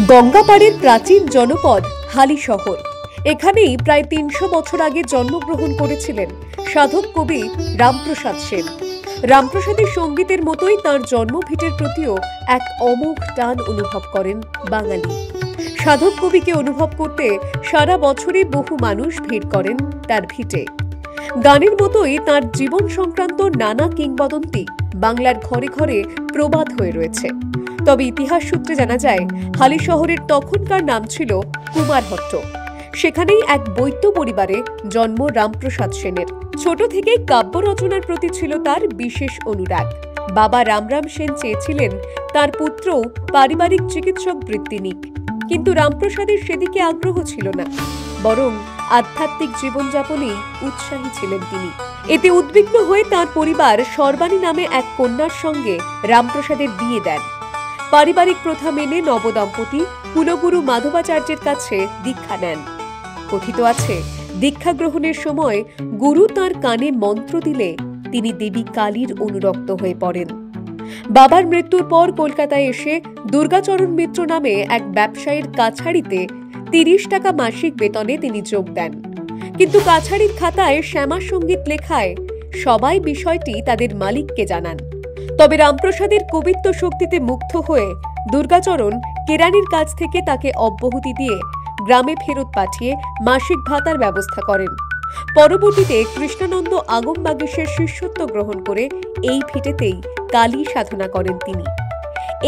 গঙ্গাপাড়ের প্রাচীন জনপদ হালিশহর। এখানেই প্রায় ৩০০ বছর আগে জন্মগ্রহণ করেছিলেন সাধক কবি রামপ্রসাদ সেন। রামপ্রসাদের সঙ্গীতের মতোই তাঁর জন্মভিটের প্রতিও এক অমোঘ টান অনুভব করেন বাঙালি। সাধক কবিকে অনুভব করতে সারা বছরই বহু মানুষ ভিড় করেন তার ভিটে। গানের মতোই তাঁর জীবন সংক্রান্ত নানা কিংবদন্তি বাংলার ঘরে ঘরে প্রবাদ হয়ে রয়েছে। তবে ইতিহাস সূত্রে জানা যায়, হালিশহরের তখনকার নাম ছিল কুমারহট্ট। সেখানেই এক বৈদ্য পরিবারে জন্ম রামপ্রসাদ সেনের। ছোট থেকেই কাব্য রচনার প্রতি ছিল তার বিশেষ অনুরাগ। বাবা রামরাম সেন চেয়েছিলেন তার পুত্রও পারিবারিক চিকিৎসক বৃত্তি নিক, কিন্তু রামপ্রসাদের সেদিকে আগ্রহ ছিল না, বরং আধ্যাত্মিক জীবনযাপনেই উৎসাহী ছিলেন তিনি। এতে উদ্বিগ্ন হয়ে তাঁর পরিবার সর্বাণী নামে এক কন্যার সঙ্গে রামপ্রসাদের বিয়ে দেন। পারিবারিক প্রথা মেনে নবদম্পতি কুলগুরু মাধবাচার্যের কাছে দীক্ষা নেন। কথিত আছে, দীক্ষা গ্রহণের সময় গুরু তাঁর কানে মন্ত্র দিলে তিনি দেবী কালীর অনুরক্ত হয়ে পড়েন। বাবার মৃত্যুর পর কলকাতায় এসে দুর্গাচরণ মিত্র নামে এক ব্যবসায়ীর কাছারিতে ৩০ টাকা মাসিক বেতনে তিনি যোগ দেন। কিন্তু কাছারির খাতায় শ্যামা সঙ্গীত লেখায় সবাই বিষয়টি তাদের মালিককে জানান। তবে রামপ্রসাদের কবিত্ব শক্তিতে মুগ্ধ হয়ে দুর্গাচরণ কেরানির কাছ থেকে তাকে অব্যাহতি দিয়ে গ্রামে ফেরত পাঠিয়ে মাসিক ভাতার ব্যবস্থা করেন। পরবর্তীতে কৃষ্ণানন্দ আগমবাগীশের শিষ্যত্ব গ্রহণ করে এই ভিটেতেই কালী সাধনা করেন তিনি।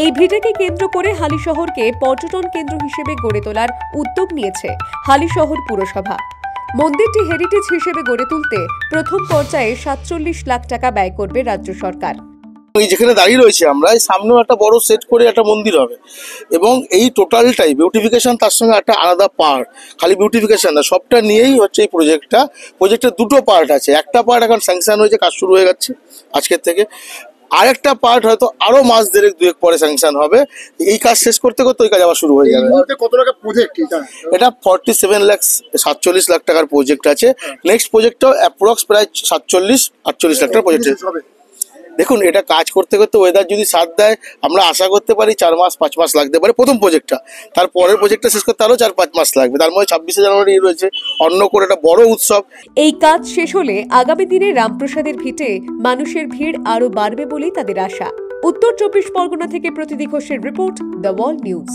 এই ভিটেকে কেন্দ্র করে হালিশহরকে পর্যটন কেন্দ্র হিসেবে গড়ে তোলার উদ্যোগ নিয়েছে হালিশহর পুরসভা। মন্দিরটি হেরিটেজ হিসেবে গড়ে তুলতে প্রথম পর্যায়ে ৪৭ লাখ টাকা ব্যয় করবে রাজ্য সরকার। যেখানে দাঁড়িয়ে রয়েছে আমরা, সামনেও একটা বড় সেট করে একটা মন্দির হবে এবং এই টোটালটাই বিউটিফিকেশন, তার সঙ্গে একটা আলাদা পার্ট, খালি বিউটিফিকেশন না, সবটা নিয়েই হচ্ছে এই প্রজেক্টের দুটো পার্ট আছে। একটা পার্ট এখন স্যাংশন হয়েছে, কাজ শুরু হয়ে যাচ্ছে আজকের থেকে। আরেকটা পার্ট হয়তো আরো মাস দুয়েক পরে স্যাংশন হবে। এই কাজ শেষ করতে করতে ওই কাজ আবার শুরু হয়ে যাবে। কত টাকা প্রজেক্ট এটা 47 লাখ টাকার প্রজেক্ট আছে। নেক্সট প্রজেক্টটাও অ্যাপ্রক্স প্রায় 47-48 লাখ টাকার প্রজেক্ট হবে। দেখুন, এটা কাজ করতে করতে ওয়েদার যদি সাথ দেয়, আমরা আশা করতে পারি 4-5 মাস লাগতে পারে প্রথম প্রজেক্টটা। তারপরের প্রজেক্টটা শেষ করতে আরো 4-5 মাস লাগবে। তার মধ্যে 26শে জানুয়ারি রয়েছে অন্য করে একটা বড় উৎসব। এই কাজ শেষ হলে আগামী দিনে রামপ্রসাদের ভিটে মানুষের ভিড় আরো বাড়বে বলেই তাদের আশা। উত্তর 24 পরগনা থেকে প্রতীতি ঘোষের রিপোর্ট, দ্য ওয়াল নিউজ।